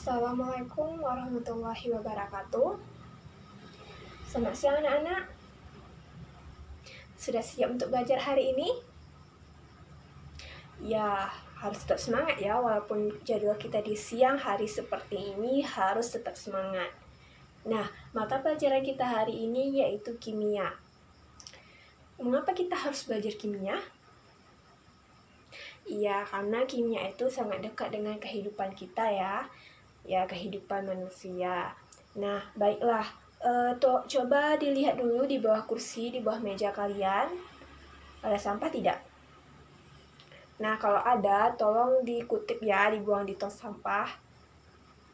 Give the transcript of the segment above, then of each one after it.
Assalamualaikum warahmatullahi wabarakatuh. Selamat siang anak-anak. Sudah siap untuk belajar hari ini? Ya, harus tetap semangat ya, walaupun jadwal kita di siang hari seperti ini harus tetap semangat. Nah, mata pelajaran kita hari ini yaitu kimia. Mengapa kita harus belajar kimia? Iya, karena kimia itu sangat dekat dengan kehidupan kita ya, kehidupan manusia. Nah, baiklah, coba dilihat dulu di bawah kursi, di bawah meja kalian. Ada sampah tidak? Nah, kalau ada, tolong dikutip ya, dibuang di tong sampah.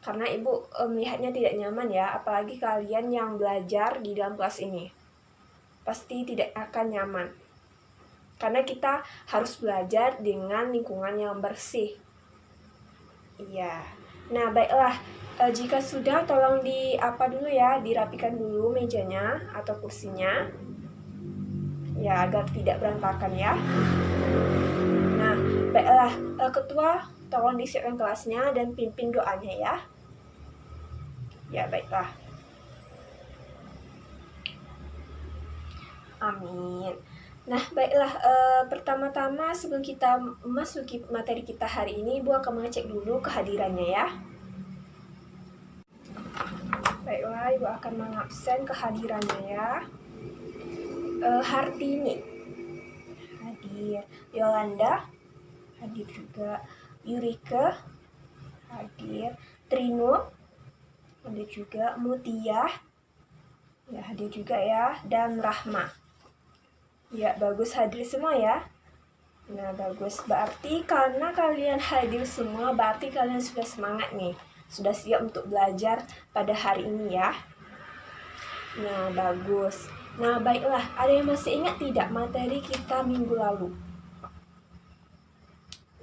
Karena ibu melihatnya tidak nyaman ya, apalagi kalian yang belajar di dalam kelas ini. Pasti tidak akan nyaman. Karena kita harus belajar dengan lingkungan yang bersih. Iya. Nah, baiklah. Jika sudah, tolong dirapikan dulu mejanya atau kursinya. Ya, agar tidak berantakan ya. Nah, baiklah. Ketua, tolong disiapkan kelasnya dan pimpin doanya ya. Ya, baiklah. Amin. Nah, baiklah, pertama-tama sebelum kita memasuki materi kita hari ini, Ibu akan mengecek dulu kehadirannya ya. Baiklah, Ibu akan mengabsen kehadirannya ya. Hartini hadir, Yolanda hadir juga, Yurike hadir, Trino hadir juga, Mutia ya hadir juga ya, dan Rahma. Ya, bagus hadir semua ya. Nah, bagus. Berarti karena kalian hadir semua, berarti kalian sudah semangat nih. Sudah siap untuk belajar pada hari ini ya. Nah, bagus. Nah, baiklah. Ada yang masih ingat tidak materi kita minggu lalu?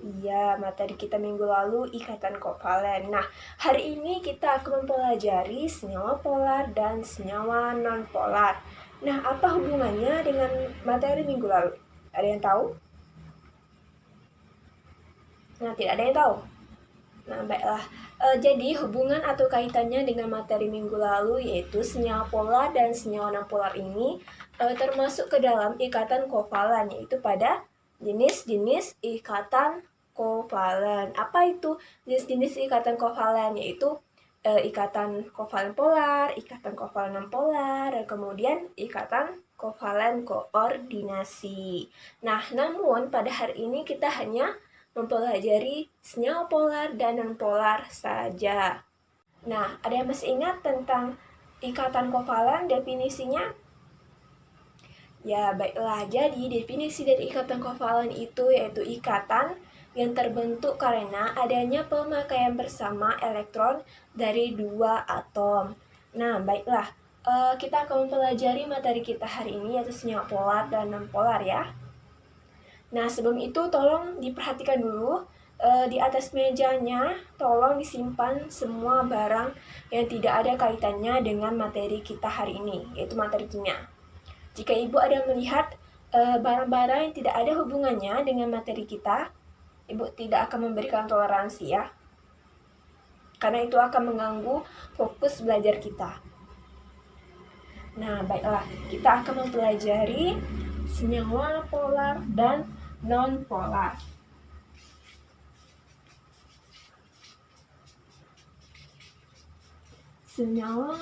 Iya, materi kita minggu lalu ikatan kovalen. Nah, hari ini kita akan mempelajari senyawa polar dan senyawa non-polar. Nah, apa hubungannya dengan materi minggu lalu? Ada yang tahu? Nah, tidak ada yang tahu. Nah, baiklah. Jadi, hubungan atau kaitannya dengan materi minggu lalu yaitu senyawa polar dan senyawa non-polar ini termasuk ke dalam ikatan kovalen, yaitu pada jenis-jenis ikatan kovalen. Apa itu jenis-jenis ikatan kovalen? Yaitu ikatan kovalen polar, ikatan kovalen non-polar, dan kemudian ikatan kovalen koordinasi. Nah, namun pada hari ini kita hanya mempelajari senyawa polar dan non-polar saja. Nah, ada yang masih ingat tentang ikatan kovalen definisinya? Ya, baiklah. Jadi, definisi dari ikatan kovalen itu yaitu ikatan yang terbentuk karena adanya pemakaian bersama elektron dari dua atom. Nah, baiklah. Kita akan mempelajari materi kita hari ini yaitu senyawa polar dan non-polar ya. Nah, sebelum itu tolong diperhatikan dulu di atas mejanya, tolong disimpan semua barang yang tidak ada kaitannya dengan materi kita hari ini, yaitu materi kimia. Jika Ibu ada melihat barang-barang yang tidak ada hubungannya dengan materi kita, Ibu tidak akan memberikan toleransi ya. Karena itu akan mengganggu fokus belajar kita. Nah, baiklah, kita akan mempelajari senyawa polar dan non-polar. Senyawa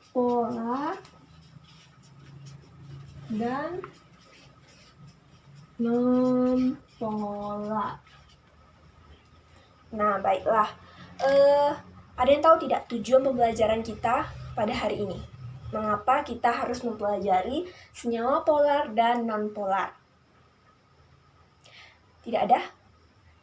polar dan non-polar. Nah, baiklah. Ada yang tahu tidak tujuan pembelajaran kita pada hari ini? Mengapa kita harus mempelajari senyawa polar dan non-polar? Tidak ada?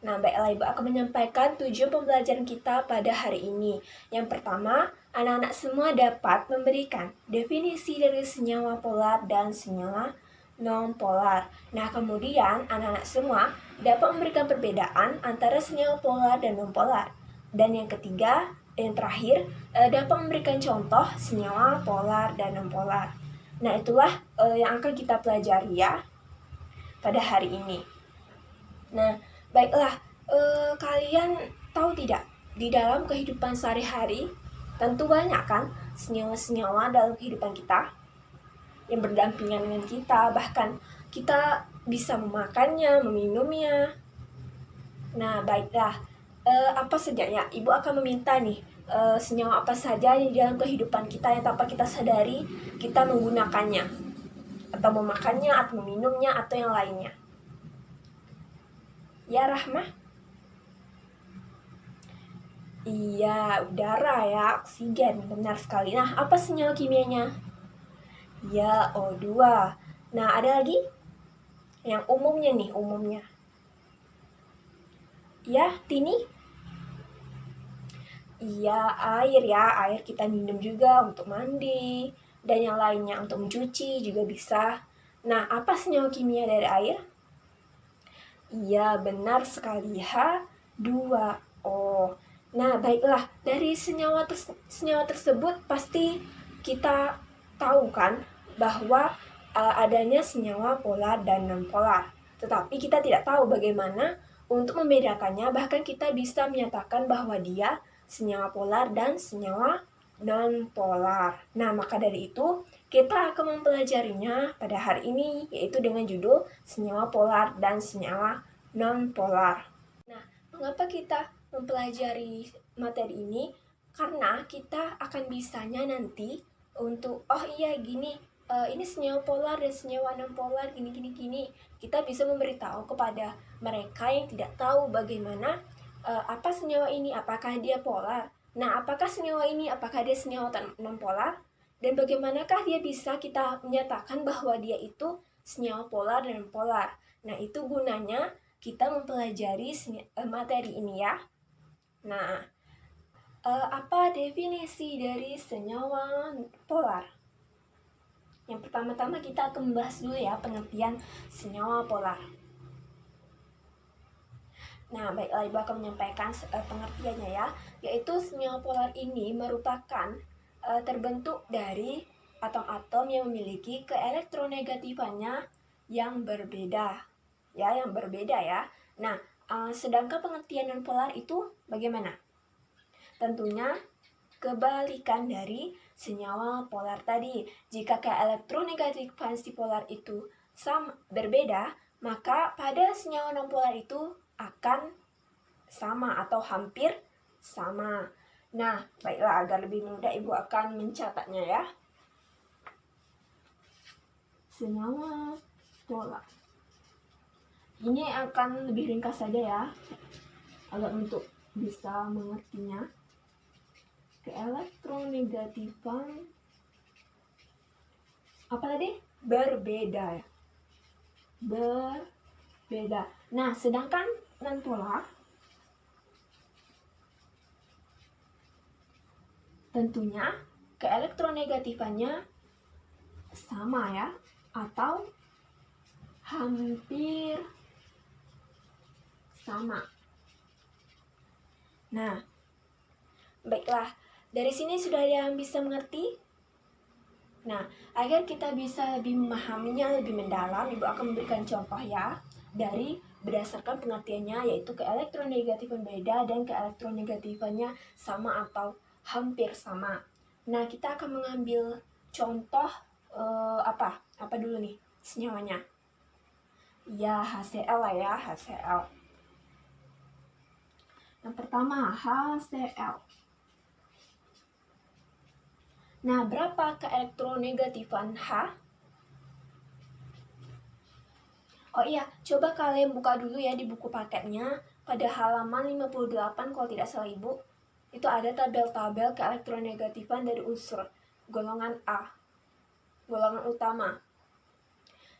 Nah, baiklah, Ibu akan menyampaikan tujuan pembelajaran kita pada hari ini. Yang pertama, anak-anak semua dapat memberikan definisi dari senyawa polar dan senyawa non-polar. Nah, kemudian anak-anak semua dapat memberikan perbedaan antara senyawa polar dan non-polar. Dan yang ketiga, yang terakhir, dapat memberikan contoh senyawa polar dan non-polar. Nah, itulah yang akan kita pelajari ya pada hari ini. Nah, baiklah, kalian tahu tidak di dalam kehidupan sehari-hari, tentu banyak kan senyawa-senyawa dalam kehidupan kita yang berdampingan dengan kita, bahkan kita bisa memakannya, meminumnya. Nah, baiklah, apa saja ya? Ibu akan meminta nih, senyawa apa saja di dalam kehidupan kita yang tanpa kita sadari kita menggunakannya, atau memakannya, atau meminumnya, atau yang lainnya. Ya, Rahmah? Iya, udara ya, oksigen, benar sekali. Nah, apa senyawa kimianya? Ya, O2. Nah, ada lagi? Yang umumnya nih, umumnya. Ya, Tini? Iya, air ya. Air kita minum juga untuk mandi. Dan yang lainnya untuk mencuci juga bisa. Nah, apa senyawa kimia dari air? Iya, benar sekali. H2O. Nah, baiklah. Dari senyawa tersebut pasti kita tahu kan bahwa adanya senyawa polar dan non-polar. Tetapi kita tidak tahu bagaimana untuk membedakannya, bahkan kita bisa menyatakan bahwa dia senyawa polar dan senyawa non-polar. Nah, maka dari itu kita akan mempelajarinya pada hari ini, yaitu dengan judul senyawa polar dan senyawa non-polar. Nah, mengapa kita mempelajari materi ini? Karena kita akan bisanya nanti untuk, oh iya gini, ini senyawa polar dan senyawa non-polar gini. Kita bisa memberitahu kepada mereka yang tidak tahu bagaimana apa senyawa ini, apakah dia polar. Nah, apakah senyawa ini, apakah dia senyawa non-polar? Dan bagaimanakah dia bisa kita menyatakan bahwa dia itu senyawa polar dan non-polar? Nah, itu gunanya kita mempelajari materi ini ya. Nah, apa definisi dari senyawa polar? Yang pertama-tama kita akan membahas dulu ya pengertian senyawa polar. Nah, baiklah, Ibu akan menyampaikan pengertiannya ya, yaitu senyawa polar ini merupakan terbentuk dari atom-atom yang memiliki keelektronegatifan yang berbeda. Yang berbeda ya. Nah, sedangkan pengertian non-polar itu bagaimana? Tentunya kebalikan dari senyawa polar tadi. Jika keelektronegatifan si polar itu berbeda, maka pada senyawa non-polar itu akan sama atau hampir sama. Nah, baiklah, agar lebih mudah Ibu akan mencatatnya ya. Senyawa polar. Ini akan lebih ringkas saja ya, agar untuk bisa mengertinya. Keelektronegatifan apa tadi? Berbeda ya. Berbeda. Nah, sedangkan non-polar tentunya keelektronegatifannya sama ya, atau hampir sama. Nah, baiklah, dari sini sudah ada yang bisa mengerti? Nah, agar kita bisa lebih memahaminya lebih mendalam, Ibu akan memberikan contoh ya, dari berdasarkan pengertiannya, yaitu keelektronegatifan beda dan keelektronegatifannya sama atau hampir sama. Nah, kita akan mengambil contoh apa dulu nih senyawanya? Ya, HCl lah ya, HCl. Yang pertama, HCl. Nah, berapa keelektronegatifan H? Oh iya, coba kalian buka dulu ya di buku paketnya pada halaman 58 kalau tidak salah Ibu. Itu ada tabel-tabel keelektronegatifan dari unsur golongan A, golongan utama.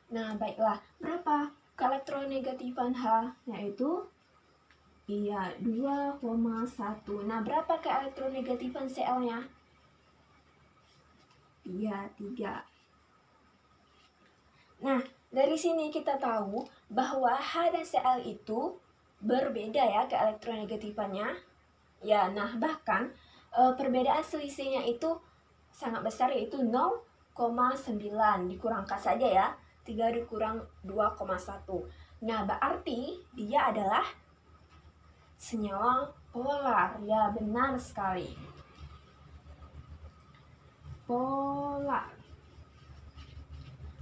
Nah, baiklah, berapa keelektronegatifan H? Yaitu iya 2,1. Nah, berapa keelektronegatifan Cl-nya? Iya 3. Nah, dari sini kita tahu bahwa H dan Cl itu berbeda ya keelektronegatifannya. Ya, nah bahkan perbedaan selisihnya itu sangat besar, yaitu 0,9. Dikurangkan saja ya, 3 dikurang 2,1. Nah, berarti dia adalah senyawa polar. Ya, benar sekali. Polar.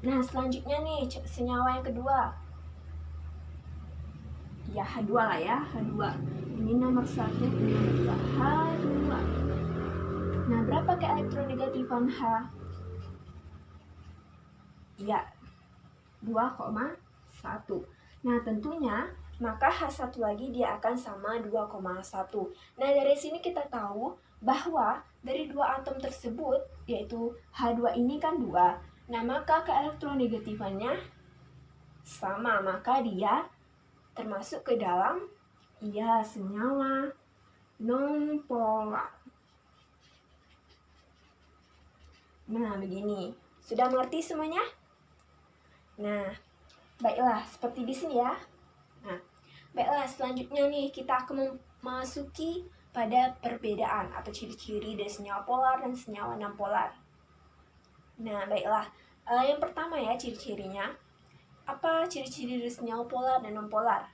Nah, selanjutnya nih, senyawa yang kedua. Ya, H2 lah ya, H2. Ini nomor 1, ini nomor 2, H2. Nah, berapa keelektronegatifan H? Ya, 2,1. Nah, tentunya maka H1 lagi dia akan sama 2,1. Nah, dari sini kita tahu bahwa dari dua atom tersebut, yaitu H2 ini kan 2. Nah, maka keelektronegatifannya sama, maka dia termasuk ke dalam senyawa nonpolar. Nah, begini. Sudah mengerti semuanya? Nah, baiklah, seperti di sini ya. Nah, baiklah, selanjutnya nih kita akan memasuki pada perbedaan atau ciri-ciri dari senyawa polar dan senyawa nonpolar. Nah, baiklah. Yang pertama ya ciri-cirinya. Apa ciri-ciri dari senyawa polar dan nonpolar?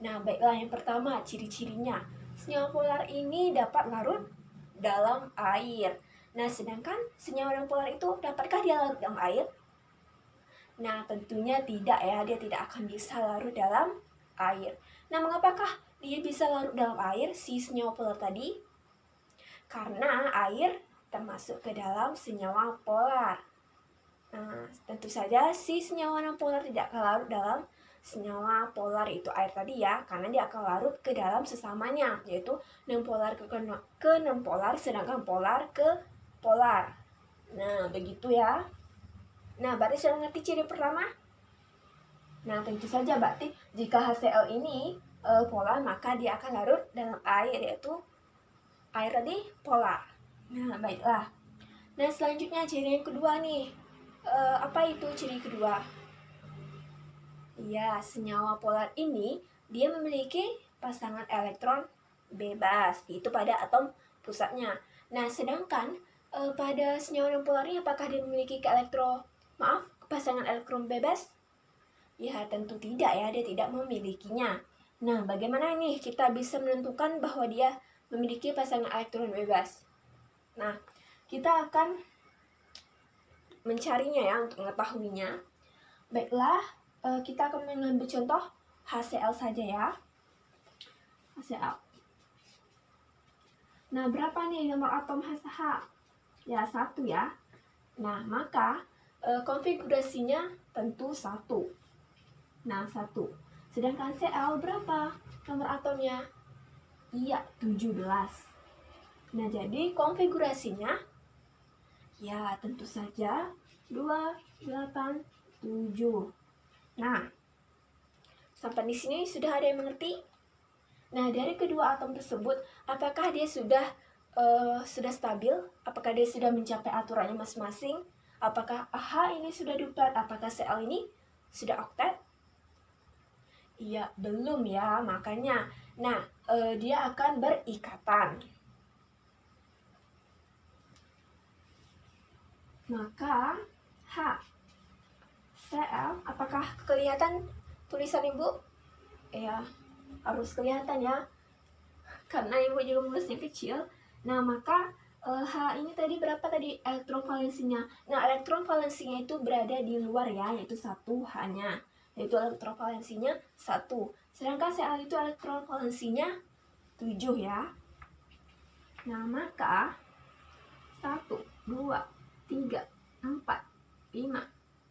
Nah, baiklah, yang pertama ciri-cirinya. Senyawa polar ini dapat larut dalam air. Nah, sedangkan senyawa nonpolar itu dapatkah dia larut dalam air? Nah, tentunya tidak ya, dia tidak akan bisa larut dalam air. Nah, mengapakah dia bisa larut dalam air, si senyawa polar tadi? Karena air termasuk ke dalam senyawa polar. Nah, tentu saja si senyawa nonpolar tidak akan larut dalam senyawa polar, itu air tadi ya, karena dia akan larut ke dalam sesamanya, yaitu nonpolar ke nonpolar, sedangkan polar ke polar. Nah, begitu ya. Nah, berarti sudah mengerti ciri pertama? Nah, tentu saja berarti jika HCl ini polar, maka dia akan larut dalam air, yaitu air tadi polar. Nah, baiklah. Nah, selanjutnya ciri yang kedua nih. Apa itu ciri kedua? Ya, senyawa polar ini dia memiliki pasangan elektron bebas, itu pada atom pusatnya. Nah, sedangkan pada senyawa nonpolar ini apakah dia memiliki pasangan elektron bebas? Ya, tentu tidak ya, dia tidak memilikinya. Nah, bagaimana nih kita bisa menentukan bahwa dia memiliki pasangan elektron bebas? Nah, kita akan mencarinya ya untuk mengetahuinya. Baiklah, kita akan mengambil contoh HCl saja ya. HCl. Nah, berapa nih nomor atom HCl? Ya, 1 ya. Nah, maka konfigurasinya tentu 1. Nah, 1. Sedangkan Cl berapa nomor atomnya? Iya, 17. Nah, jadi konfigurasinya ya tentu saja 2, 8, 7. Nah, sampai di sini sudah ada yang mengerti? Nah, dari kedua atom tersebut, apakah dia sudah stabil? Apakah dia sudah mencapai aturannya masing-masing? Apakah H ini sudah duplet? Apakah Cl ini sudah oktet? Iya, belum ya, makanya. Nah, dia akan berikatan. Maka H Cl, apakah kelihatan tulisan Ibu? Ya, harus kelihatan ya, karena Ibu juga menulisnya kecil. Nah, maka H ini tadi berapa tadi elektron valensinya? Nah, elektron valensinya itu berada di luar ya, yaitu 1 H-nya, yaitu elektron valensinya 1. Sedangkan Cl itu elektron valensinya 7 ya. Nah, maka 1, 2, 3, 4, 5,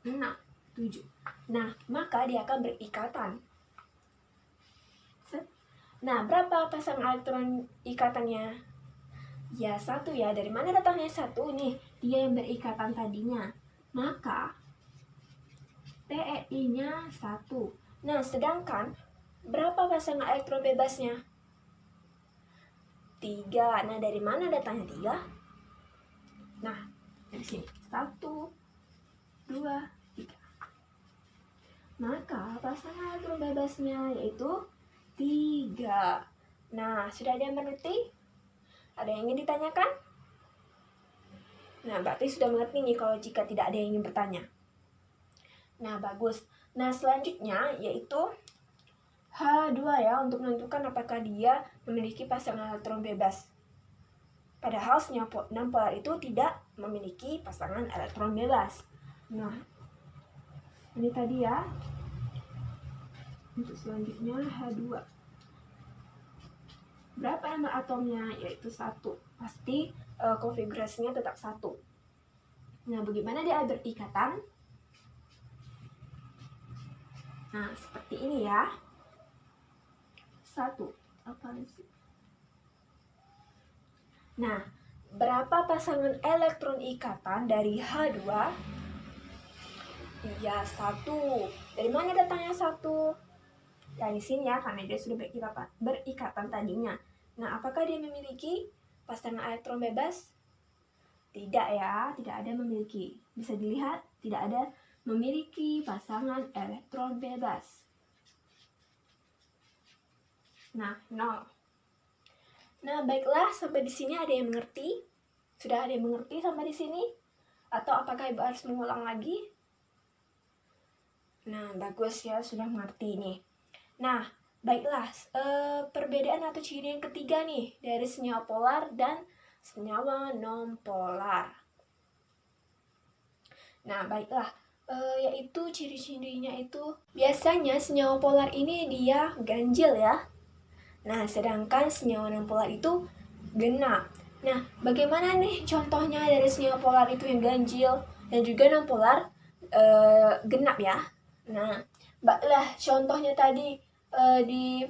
6, 7. Nah, maka dia akan berikatan. Nah, berapa pasang elektron ikatannya? Ya, 1 ya. Dari mana datangnya 1 nih? Dia yang berikatan tadinya. Maka TeI-nya 1. Nah, sedangkan berapa pasangan elektron bebasnya? 3. Nah, dari mana datangnya 3? Nah, dari sini. 1, 2, 3. Maka pasangan elektron bebasnya yaitu 3. Nah, sudah ada yang mengerti? Ada yang ingin ditanyakan? Nah, berarti sudah mengerti nih kalau jika tidak ada yang ingin bertanya. Nah, bagus. Nah, selanjutnya yaitu H2 ya, untuk menentukan apakah dia memiliki pasangan elektron bebas. Padahal senyawa nonpolar itu tidak memiliki pasangan elektron bebas. Nah, ini tadi ya. Untuk selanjutnya H2. Berapa nomor atomnya? Yaitu 1. Pasti konfigurasinya tetap 1. Nah, bagaimana dia berikatan? Nah, seperti ini ya. 1. Apa sih? Nah, berapa pasangan elektron ikatan dari H2? Iya, 1. Dari mana datangnya 1? Ya, di sini ya, karena dia sudah berikatan tadinya. Nah, apakah dia memiliki pasangan elektron bebas? Tidak ya, tidak ada memiliki. Bisa dilihat, tidak ada memiliki pasangan elektron bebas. Nah, 0. Nah, baiklah, sampai di sini ada yang mengerti? Sudah ada yang mengerti sampai di sini? Atau apakah Ibu harus mengulang lagi? Nah, bagus ya, sudah mengerti nih. Nah, baiklah, perbedaan atau ciri yang ketiga nih dari senyawa polar dan senyawa non-polar. Nah, baiklah, yaitu ciri-cirinya itu biasanya senyawa polar ini dia ganjil ya. Nah, sedangkan senyawa non-polar itu genap. Nah, bagaimana nih contohnya dari senyawa polar itu yang ganjil dan juga non-polar genap ya? Nah, baiklah contohnya tadi di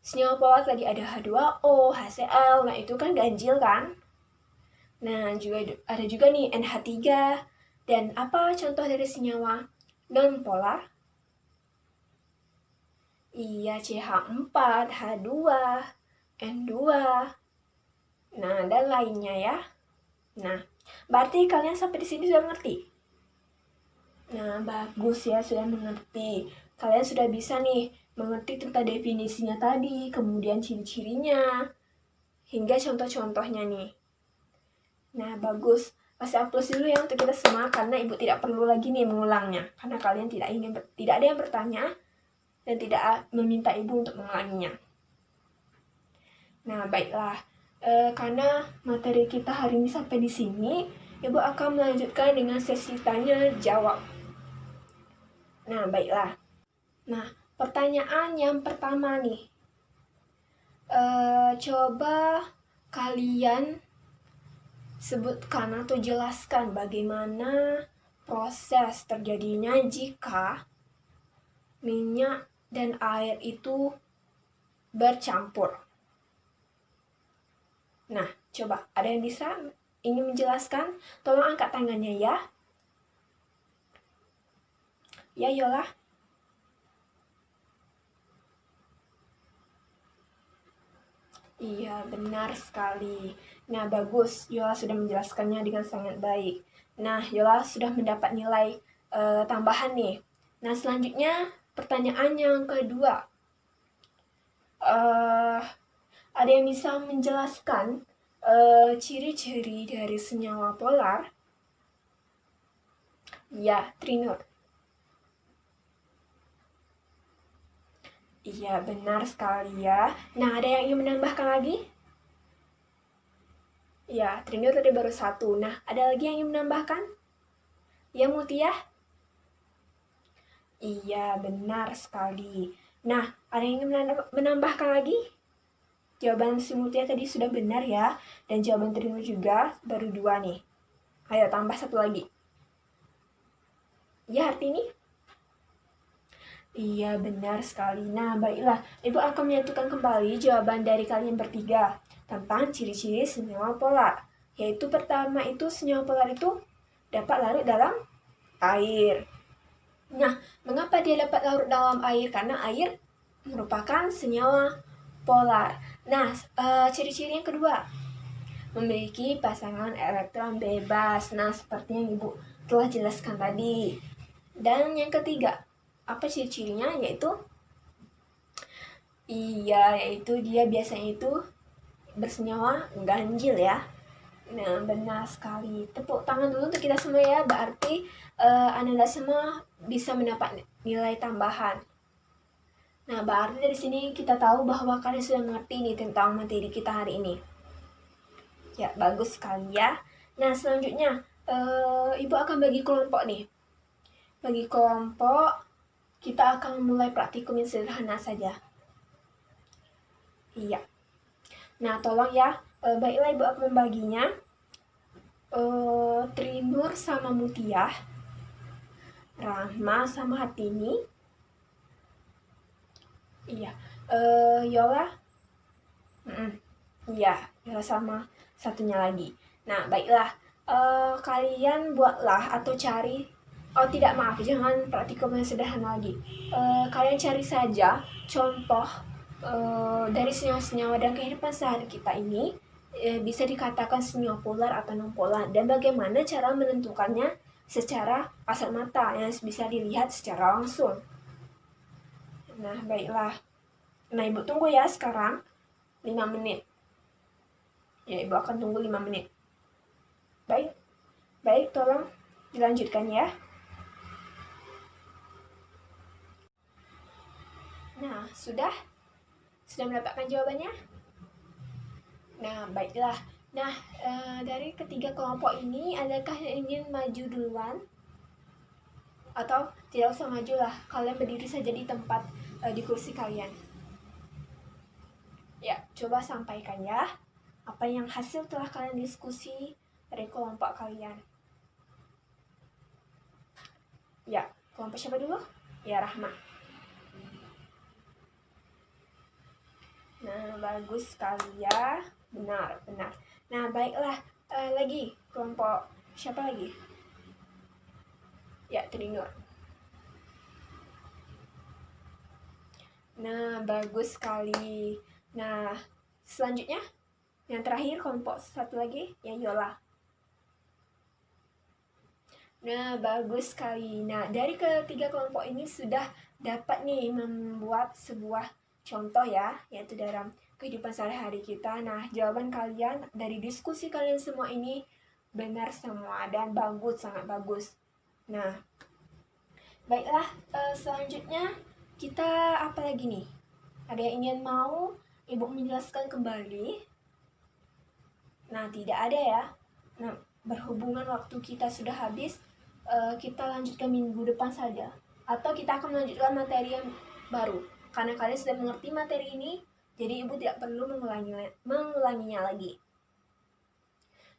senyawa polar tadi ada H2O, HCl, nah itu kan ganjil kan? Nah, ada juga nih NH3. Dan apa contoh dari senyawa non-polar? Iya, CH4, H2, N2. Nah, dan lainnya ya. Nah, berarti kalian sampai di sini sudah mengerti? Nah, bagus ya, sudah mengerti. Kalian sudah bisa nih mengerti tentang definisinya tadi, kemudian ciri-cirinya, hingga contoh-contohnya nih. Nah, bagus. Kasih aplaus dulu ya untuk kita semua, karena Ibu tidak perlu lagi nih mengulangnya. Karena kalian tidak ada yang bertanya, dan tidak meminta Ibu untuk mengulanginya. Nah, baiklah. Karena materi kita hari ini sampai di sini, Ibu akan melanjutkan dengan sesi tanya jawab. Nah, baiklah. Nah, pertanyaan yang pertama nih. Coba kalian sebutkan atau jelaskan bagaimana proses terjadinya jika minyak dan air itu bercampur. Nah, coba ada yang ingin menjelaskan? Tolong angkat tangannya ya. Ya, Yola. Iya, benar sekali. Nah, bagus. Yola sudah menjelaskannya dengan sangat baik. Nah, Yola sudah mendapat nilai tambahan nih. Nah, selanjutnya pertanyaan yang kedua. Ada yang bisa menjelaskan ciri-ciri dari senyawa polar? Ya, Trinur. Iya, benar sekali ya. Nah, ada yang ingin menambahkan lagi? Ya, Trinur tadi baru 1. Nah, ada lagi yang ingin menambahkan? Ya, Mutia? Iya, benar sekali. Nah, ada yang ingin menambahkan lagi? Jawaban si Mutia tadi sudah benar ya. Dan jawaban Trinur juga baru 2 nih. Ayo, tambah 1 lagi. Ya, Hartini? Iya, benar sekali. Nah, baiklah. Ibu akan menyatukan kembali jawaban dari kalian bertiga tentang ciri-ciri senyawa polar. Yaitu pertama itu senyawa polar itu dapat larut dalam air. Nah, mengapa dia dapat larut dalam air? Karena air merupakan senyawa polar. Nah, ciri-ciri yang kedua, memiliki pasangan elektron bebas. Nah, seperti yang Ibu telah jelaskan tadi. Dan yang ketiga, apa ciri-cirinya? Yaitu dia biasanya itu bersenyawa ganjil ya. Nah, benar sekali. Tepuk tangan dulu untuk kita semua ya. Berarti Anda semua bisa mendapat nilai tambahan. Nah, berarti dari sini kita tahu bahwa kalian sudah mengerti nih tentang materi kita hari ini. Ya, bagus sekali ya. Nah, selanjutnya Ibu akan bagi kelompok nih. Bagi kelompok, kita akan memulai praktikum yang sederhana saja. Iya. Nah, tolong ya. Baiklah, Ibu akan membaginya. Trinur sama Mutiah, Rahma sama Hatini. Iya. Yola. Iya, Yola sama satunya lagi. Nah, baiklah. Kalian buatlah atau cari. Oh tidak, maaf, jangan praktikum yang sederhana lagi. Kalian cari saja contoh dari senyawa-senyawa dan kehidupan sehari kita ini bisa dikatakan senyawa polar atau non polar, dan bagaimana cara menentukannya secara kasat mata yang bisa dilihat secara langsung. Nah, baiklah. Nah, Ibu tunggu ya sekarang 5 menit. Ya, Ibu akan tunggu 5 menit. Baik, tolong dilanjutkan ya. Nah, sudah mendapatkan jawabannya? Nah, baiklah. Nah, dari ketiga kelompok ini, adakah yang ingin maju duluan? Atau tidak usah maju lah, kalian berdiri saja di tempat, di kursi kalian. Ya, coba sampaikan ya, apa yang hasil telah kalian diskusi dari kelompok kalian. Ya, kelompok siapa dulu? Ya, Rahma. Nah, bagus sekali ya. Benar. Nah, baiklah. Lagi, kelompok siapa lagi? Ya, Trinur. Nah, bagus sekali. Nah, selanjutnya, yang terakhir kelompok satu lagi, ya Yola. Nah, bagus sekali. Nah, dari ketiga kelompok ini sudah dapat nih membuat sebuah contoh ya, yaitu dalam kehidupan sehari-hari kita. Nah, jawaban kalian dari diskusi kalian semua ini benar semua dan bagus, sangat bagus. Nah, baiklah, selanjutnya kita apa lagi nih? Ada yang ingin mau Ibu menjelaskan kembali? Nah, tidak ada ya. Nah, berhubungan waktu kita sudah habis, kita lanjutkan minggu depan saja. Atau kita akan melanjutkan materi yang baru. Karena kalian sudah mengerti materi ini, jadi Ibu tidak perlu mengulanginya lagi.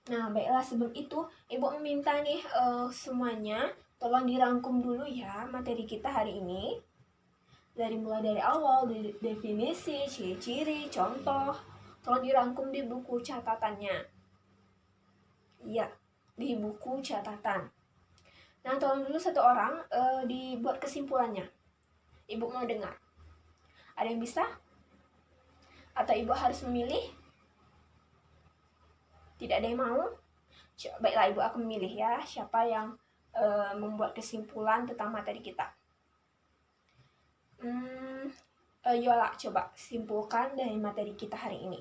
Nah, baiklah, sebelum itu Ibu meminta nih semuanya, tolong dirangkum dulu ya materi kita hari ini. Mulai dari awal, dari definisi, ciri-ciri, contoh, tolong dirangkum di buku catatannya. Iya, di buku catatan. Nah, tolong dulu satu orang dibuat kesimpulannya. Ibu mau dengar. Ada yang bisa? Atau Ibu harus memilih? Tidak ada yang mau? Baiklah, Ibu akan memilih ya, siapa yang membuat kesimpulan tentang materi kita. Yola, coba simpulkan dari materi kita hari ini.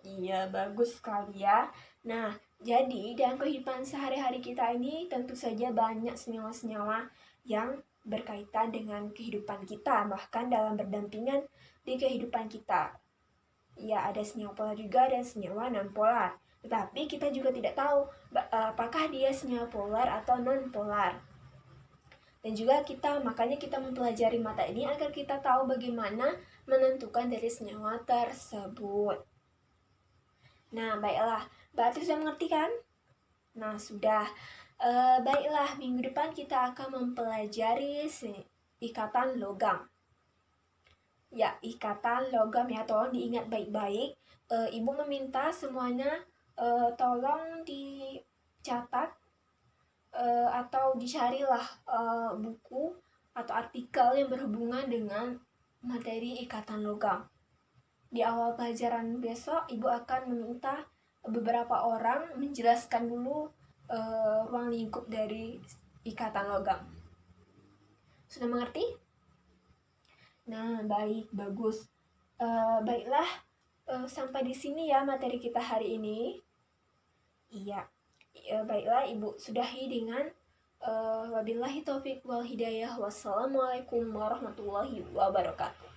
Iya, bagus sekali ya. Nah, jadi dalam kehidupan sehari-hari kita ini tentu saja banyak senyawa-senyawa yang berkaitan dengan kehidupan kita, bahkan dalam berdampingan di kehidupan kita. Ya, ada senyawa polar juga dan senyawa non-polar. Tetapi kita juga tidak tahu apakah dia senyawa polar atau non-polar. Dan juga makanya kita mempelajari mata ini agar kita tahu bagaimana menentukan dari senyawa tersebut. Nah, baiklah. Berarti sudah mengerti kan? Nah, sudah. Baiklah, minggu depan kita akan mempelajari ikatan logam. Ya, ikatan logam ya, tolong diingat baik-baik. Ibu meminta semuanya tolong dicatat atau dicarilah buku atau artikel yang berhubungan dengan materi ikatan logam. Di awal pelajaran besok, Ibu akan meminta beberapa orang menjelaskan dulu ruang lingkup dari ikatan logam. Sudah mengerti? Nah, baik, bagus. Baiklah, sampai di sini ya materi kita hari ini. Iya, baiklah, Ibu sudahi dengan Wabillahi taufik wal hidayah. Wassalamualaikum warahmatullahi wabarakatuh.